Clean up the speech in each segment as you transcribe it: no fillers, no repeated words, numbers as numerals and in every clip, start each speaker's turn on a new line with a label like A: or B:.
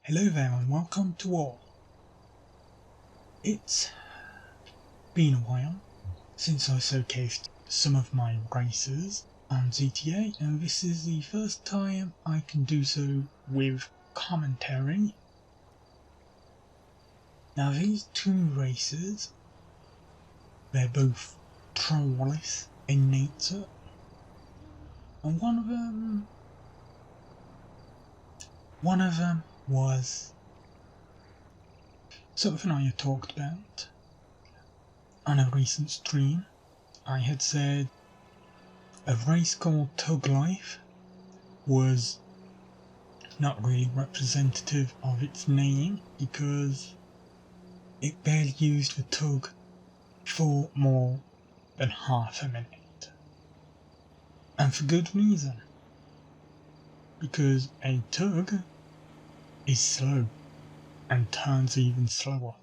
A: Hello there and welcome to all. It's been a while since I showcased some of my races on GTA, and this is the first time I can do so with commentary. Now these two races, they're both Trawl-less in nature, and one of them was something I had talked about on a recent stream. I had said a race called Tug Life was not really representative of its name because it barely used the tug for more than half a minute. And for good reason. Because a tug is slow and turns even slower.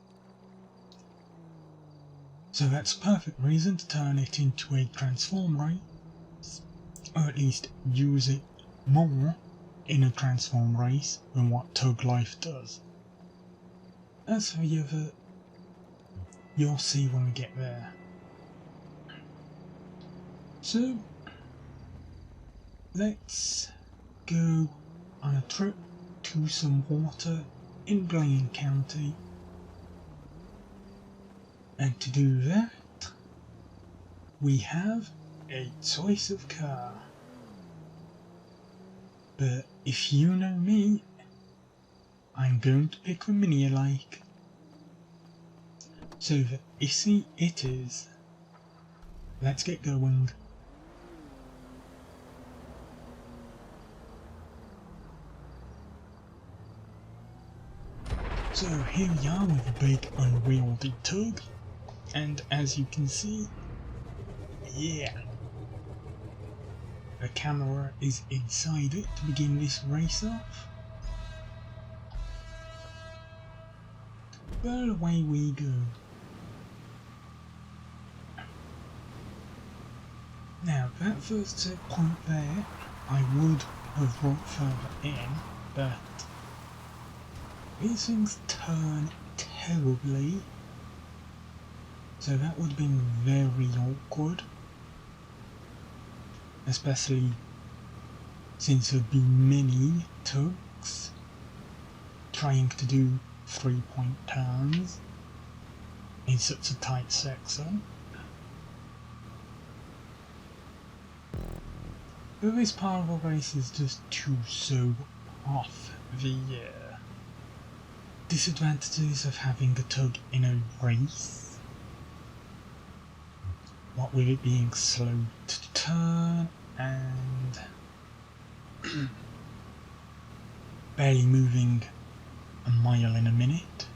A: So that's a perfect reason to turn it into a transform race, or at least use it more in a transform race than what Tug Life does. As for the other, you'll see when we get there. So, let's go on a trip to some water in Blaine County, and to do that we have a choice of car. But if you know me, I'm going to pick the mini I like. So the Issy it is. Let's get going. So here we are with a big unwieldy tug, and as you can see, yeah, the camera is inside it to begin this race off. But away we go. Now that first set point there, I would have brought further in, but these things turn terribly, so that would have been very awkward, especially since there'd be many tugs trying to do 3-point turns in such a tight section. But this part of the race is just to show off the disadvantages of having a tug in a race. What with it being slow to turn and barely moving a mile in a minute.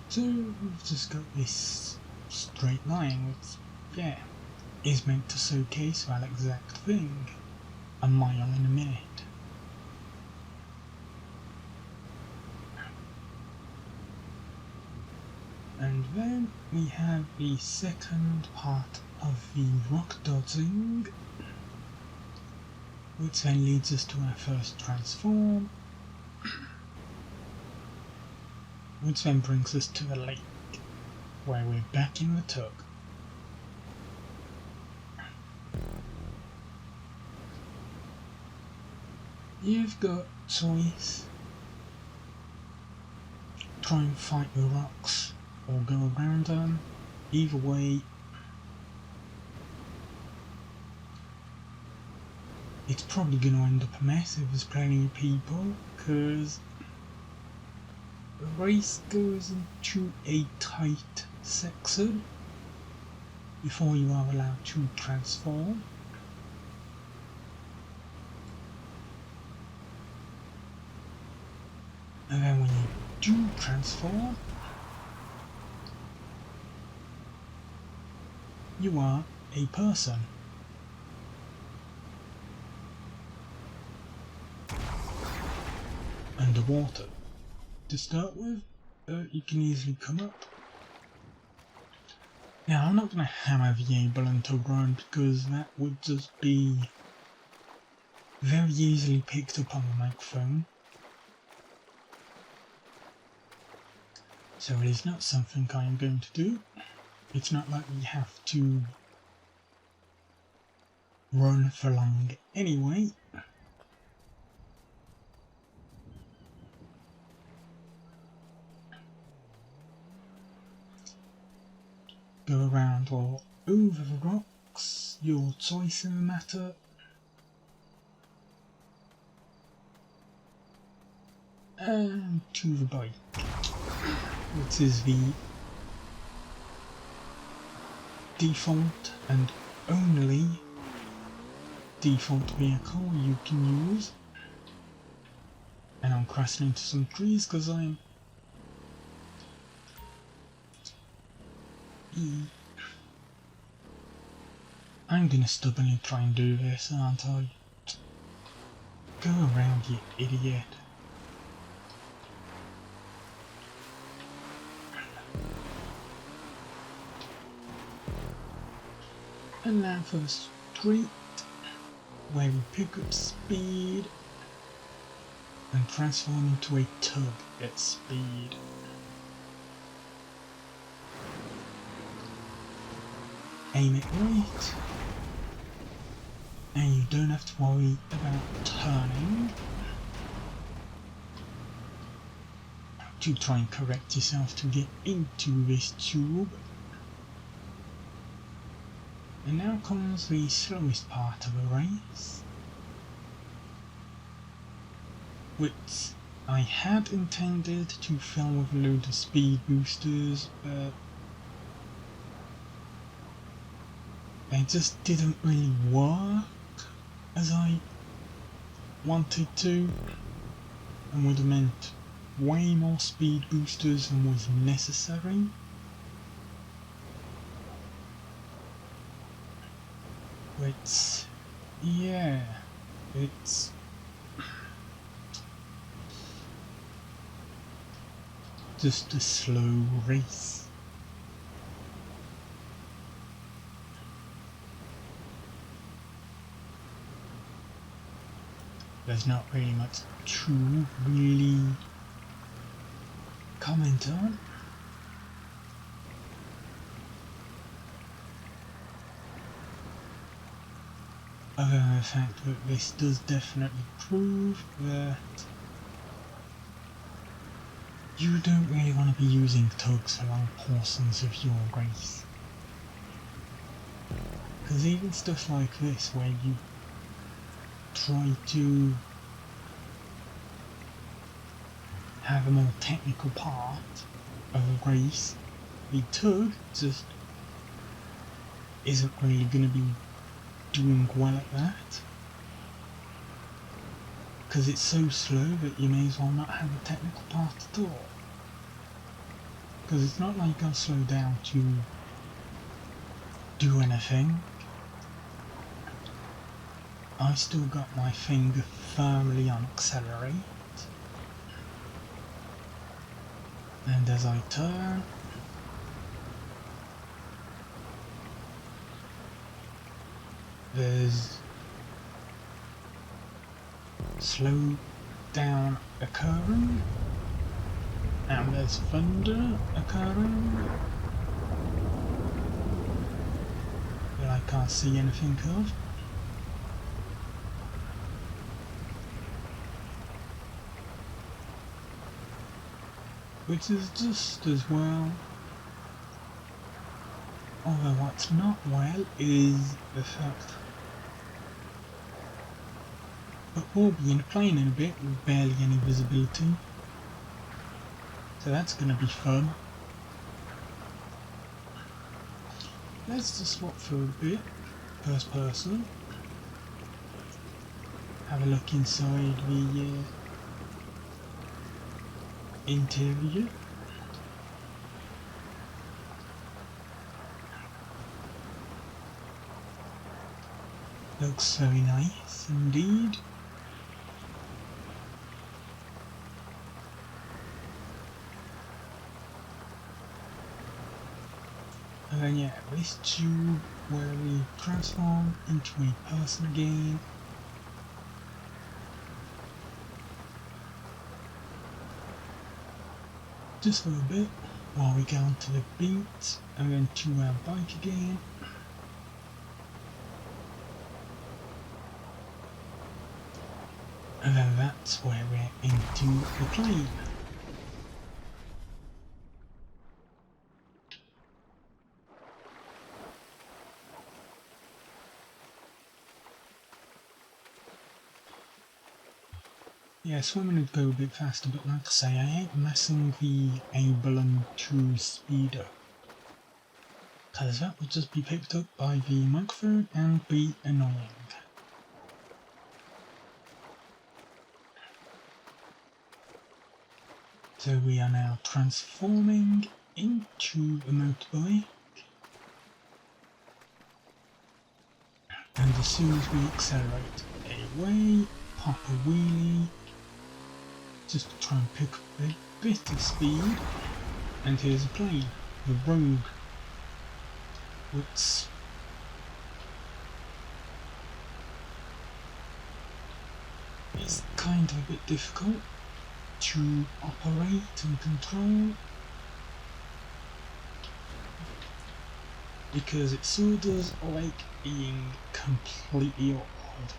A: So we've just got this straight line which, yeah, is meant to showcase that exact thing. A mile in a minute. And then we have the second part of the rock dodging, which then leads us to our first transform, which then brings us to the lake, where we're back in the tug. You've got choice. Try and fight the rocks or go around them. Either way, it's probably going to end up a mess if there's plenty of people, because the race goes into a tight section before you are allowed to transform. And then when you do transform, you are a person. Underwater. To start with, you can easily come up. Now I'm not going to hammer the able and tug run because that would just be very easily picked up on the microphone. So it is not something I am going to do. It's not like we have to run for long anyway. Go around or over the rocks, your choice in the matter. And to the bike, which is the default and only default vehicle you can use. And I'm crashing into some trees because I'm gonna stubbornly try and do this, aren't I? Go around, you idiot. And now for the street, where we pick up speed and transform into a tug at speed. Aim it right, and you don't have to worry about turning to try and correct yourself to get into this tube. And now comes the slowest part of the race, which I had intended to fill with a load of speed boosters, but they just didn't really work as I wanted to, and would have meant way more speed boosters than was necessary. Which, yeah, it's just a slow race. There's not really much to really comment on. Other than the fact that this does definitely prove that you don't really want to be using tugs for long portions of your race. Because even stuff like this, where you try to have a more technical part of a race, the tug just isn't really going to be doing well at that, because it's so slow that you may as well not have a technical part at all, because it's not like I'll slow down to do anything. I've still got my finger firmly on accelerate, and as I turn, there's slow down occurring, and there's thunder occurring that I can't see anything of. Which is just as well, although what's not well is the fact that we'll be in a plane in a bit with barely any visibility, so that's going to be fun. Let's just swap for a bit, first person, have a look inside the interior. Looks very nice indeed. And then yeah, this tube where we transform into a person again. just for a bit while we go onto the beat and then to our bike again. And then that's where we're into the plane. Yeah, swimming would go a bit faster, but like I say, I ain't messing the Ableton to speed up, because that would just be picked up by the microphone and be annoying. So we are now transforming into a motorbike, and as soon as we accelerate away, pop a wheelie, just to try and pick up a bit of speed, and here's a plane, the Rogue, which is kind of a bit difficult to operate and control, because it sort of does like being completely awkward.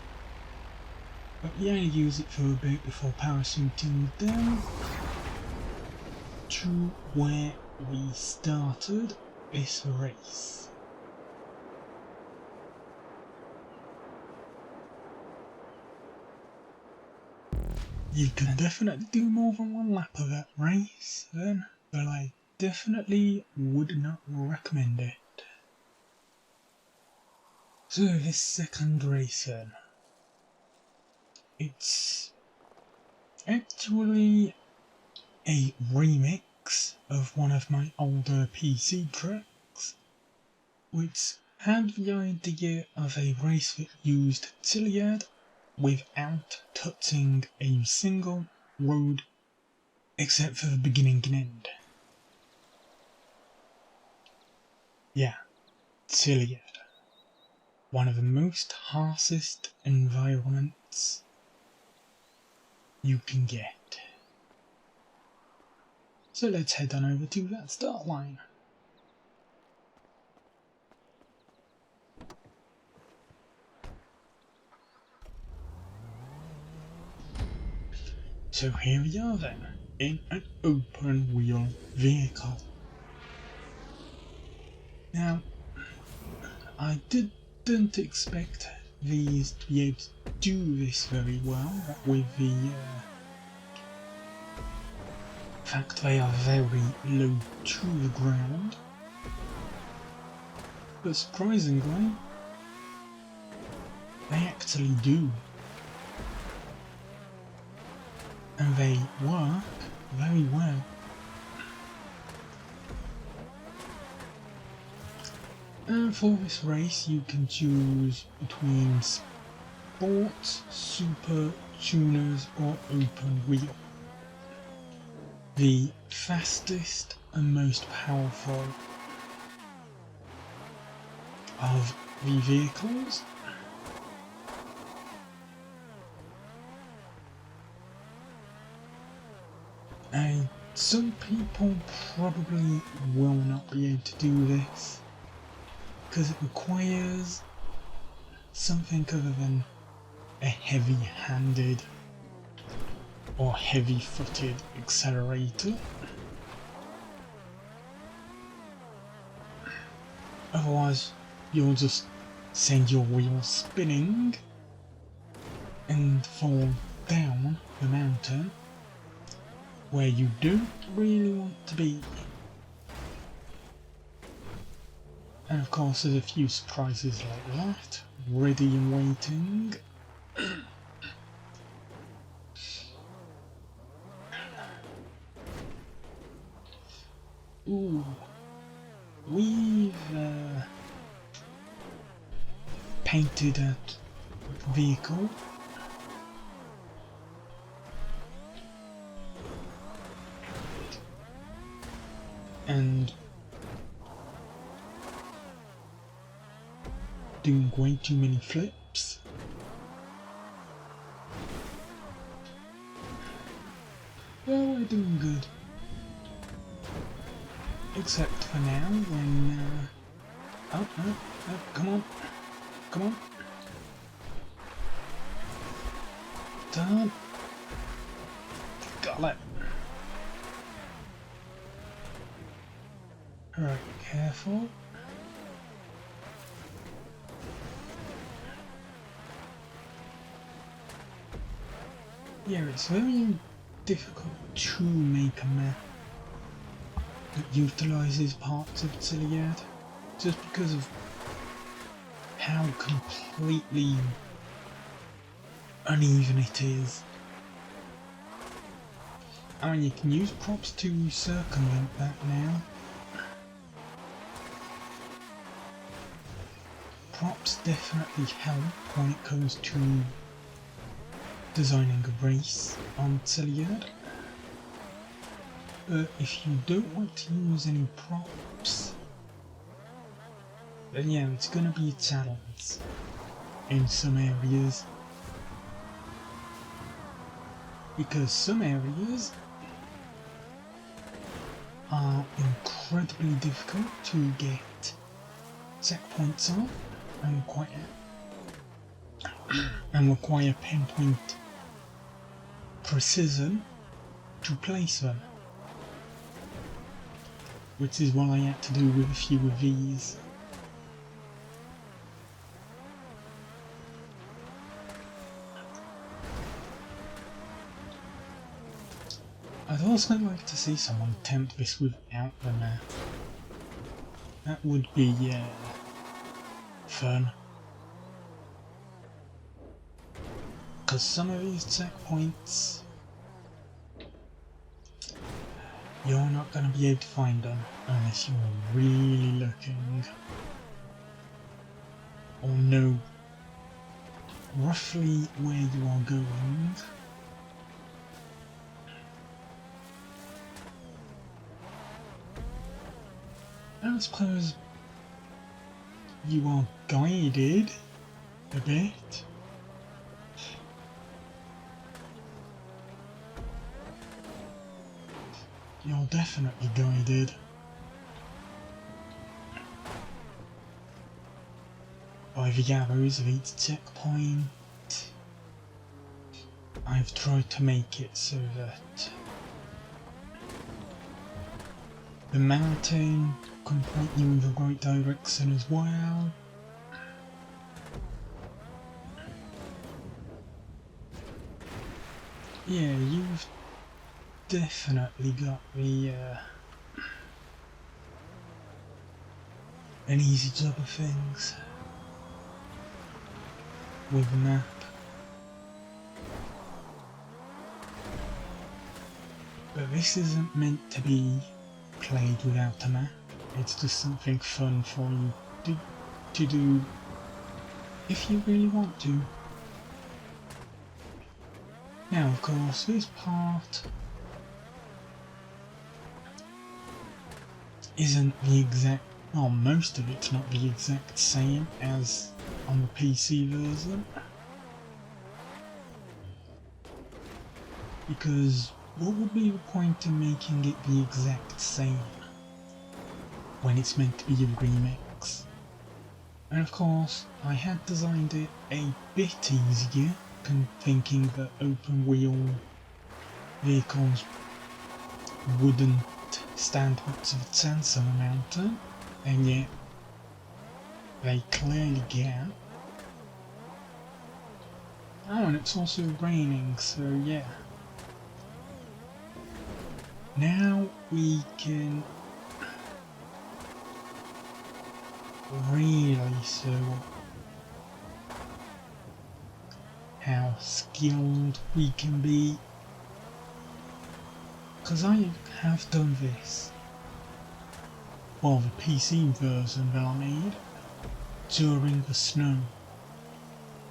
A: But we only use it for a bit before parachuting down to where we started this race. You can definitely do more than one lap of that race then, but I definitely would not recommend it. So this second race then, it's actually a remix of one of my older PC tracks, which had the idea of a race that used Tiliad without touching a single road except for the beginning and end. Yeah, Tiliad. One of the most harshest environments you can get. So let's head on over to that start line. So here we are then, in an open wheel vehicle. Now, I didn't expect these to be able to do this very well with the fact they are very low to the ground, but surprisingly they actually do, and they work very well. And for this race you can choose between Sport, Super, Tuners or Open Wheel. The fastest and most powerful of the vehicles and some people probably will not be able to do this because it requires something other than a heavy-handed or heavy-footed accelerator. Otherwise, you'll just send your wheels spinning and fall down the mountain where you don't really want to be. And of course there's a few surprises like that, ready and waiting. Ooh, we've painted that vehicle. And doing way too many flips. Well, we're doing good. Except for now when... oh, no, no, come on. Come on. Done. Got it. Alright, careful. Yeah, it's very difficult to make a map that utilises parts of Tiliad, just because of how completely uneven it is. I mean, you can use props to circumvent that now. Props definitely help when it comes to designing a race on Tiliad. But if you don't want to use any props, then yeah, it's gonna be a challenge in some areas. Because some areas are incredibly difficult to get checkpoints on and require pinpoint precision to place them, which is what I had to do with a few of these. I'd also like to see someone attempt this without the map. That would be fun. Because some of these checkpoints, you're not going to be able to find them unless you're really looking or know roughly where you are going. I suppose you are guided a bit. You're definitely guided by the arrows of each checkpoint. I've tried to make it so that the mountain can point you in the right direction as well. Yeah, you've definitely got the an easy job of things with the map. But this isn't meant to be played without a map. It's just something fun for you to do if you really want to. Now, of course, this part isn't the exact, well, most of it's not the exact same as on the PC version, because what would be the point in making it the exact same when it's meant to be a remix? And of course, I had designed it a bit easier, thinking that open wheel vehicles wouldn't stand much of a chance on a mountain, and yet they clearly can. Oh, and it's also raining, so yeah. Now we can really show how skilled we can be, because I have done this, well, the PC version that I made, during the snow,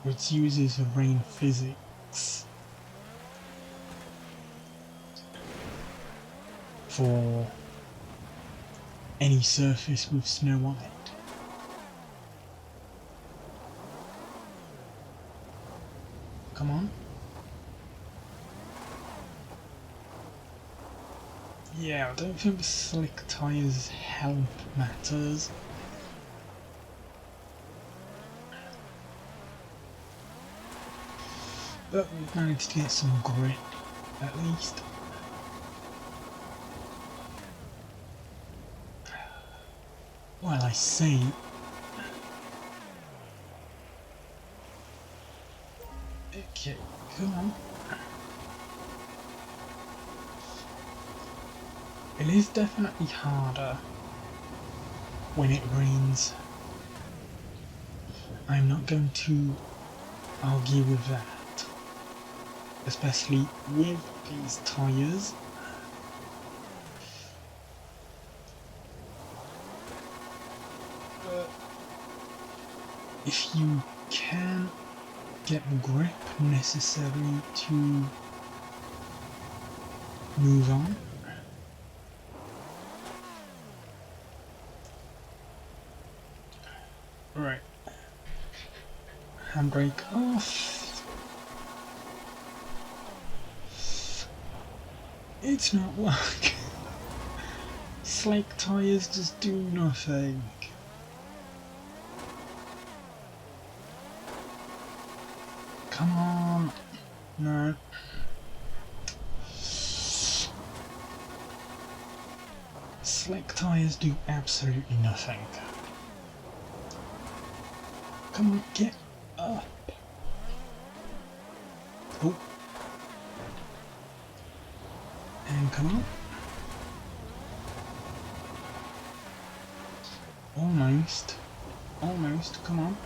A: which uses the rain physics for any surface with snow on it. Come on. Yeah, I don't think the slick tyres help matters. But we've managed to get some grip, at least. Well, I say... Okay, come on. It is definitely harder when it rains. I'm not going to argue with that. Especially with these tyres. But if you can get the grip necessary to move on, right, handbrake off. It's not working. Slick tyres just do nothing. Come on. No. Slick tyres do absolutely nothing. Come on, get up. Oh. And come on. Almost. Almost, come on.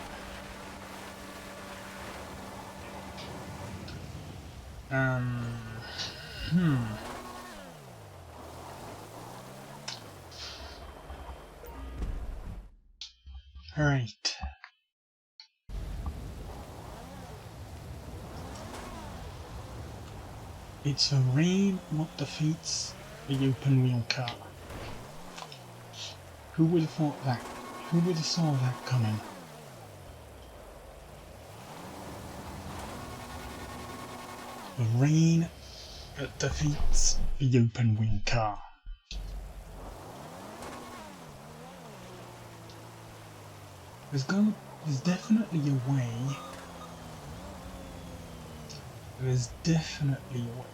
A: Alright. It's the rain what defeats the open wheel car. Who would have thought that? Who would have saw that coming? The rain that defeats the open wheel car. There's definitely a way. There's definitely a way.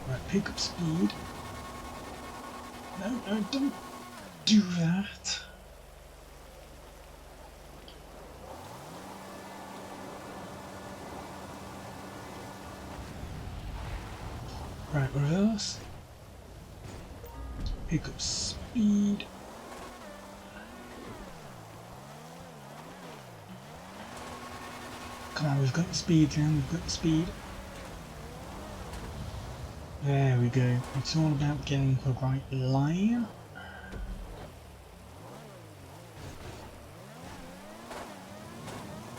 A: Right, pick up speed. No, don't do that. Right, reverse. Pick up speed. Come on, we've got the speed now, we've got the speed. There we go. It's all about getting the right line.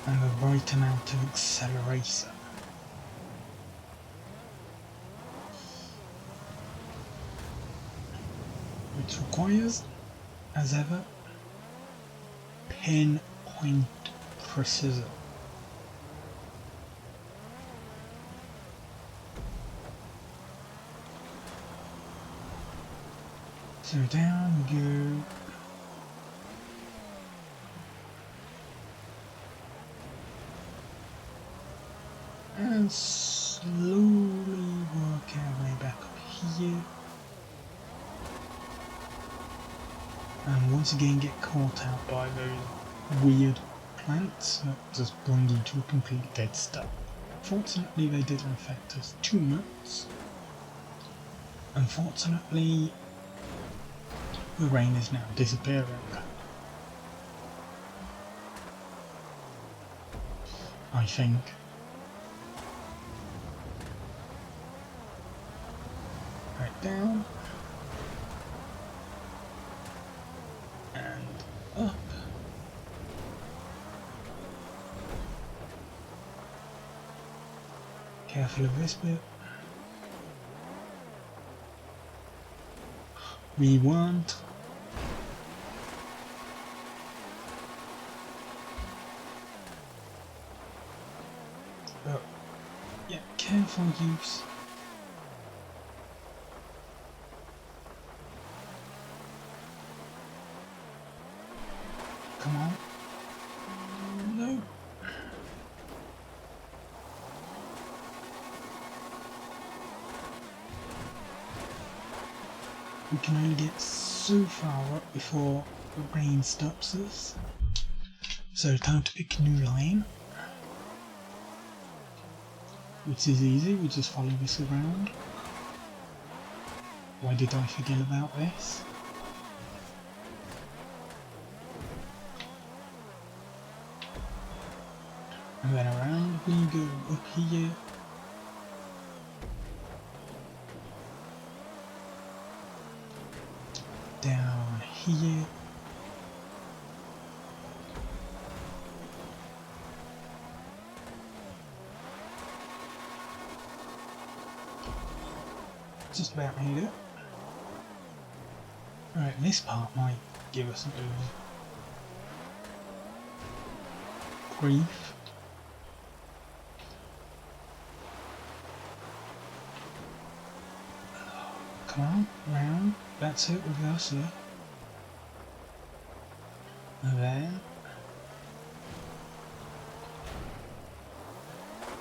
A: And the right amount of acceleration. Which requires, as ever, pinpoint precision. So down we go. And slowly work our way back up here. And once again get caught out by those weird plants that just bring you to a complete dead stop. Fortunately they didn't affect us too much. Unfortunately, the rain is now disappearing. I think. Right down. And up. Careful of this bit. We want. But yeah, careful use. we can only get so far up before the rain stops us. So time to pick a new line, which is easy, we just follow this around. Why did I forget about this? And then around we go, up here. Down here. Just about made it. Right, this part might give us a bit of grief. Come on, round. That's it, reverse it. And then...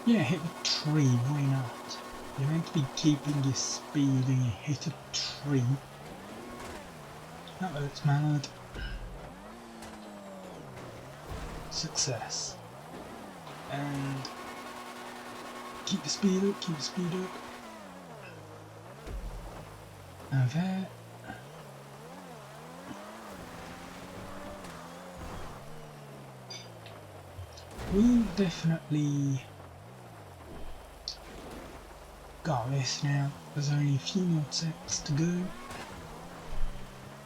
A: yeah, hit the tree, why not? You're meant to be keeping your speed and you hit a tree. Not that it's mad. Success. And keep the speed up, keep the speed up. And there. We definitely got this now. There's only a few more sets to go.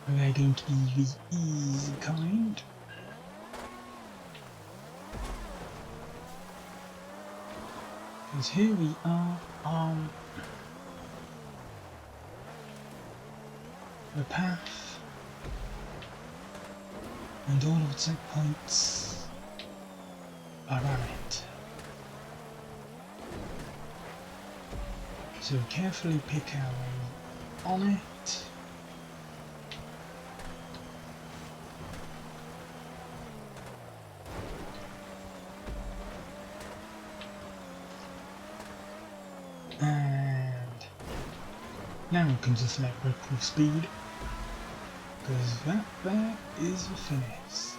A: They're going to be the easy kind. Because here we are on the path, and all of the checkpoints are on it. So carefully pick our way on it. And now we can just let rip with speed, because that there is the finish.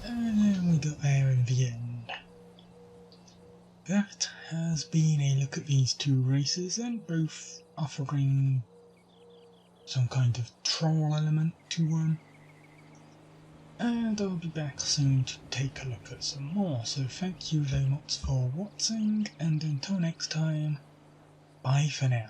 A: And then we got there in the end. That has been a look at these two races, and both offering some kind of Trawl element to them. And I'll be back soon to take a look at some more, so thank you very much for watching, and until next time, bye for now.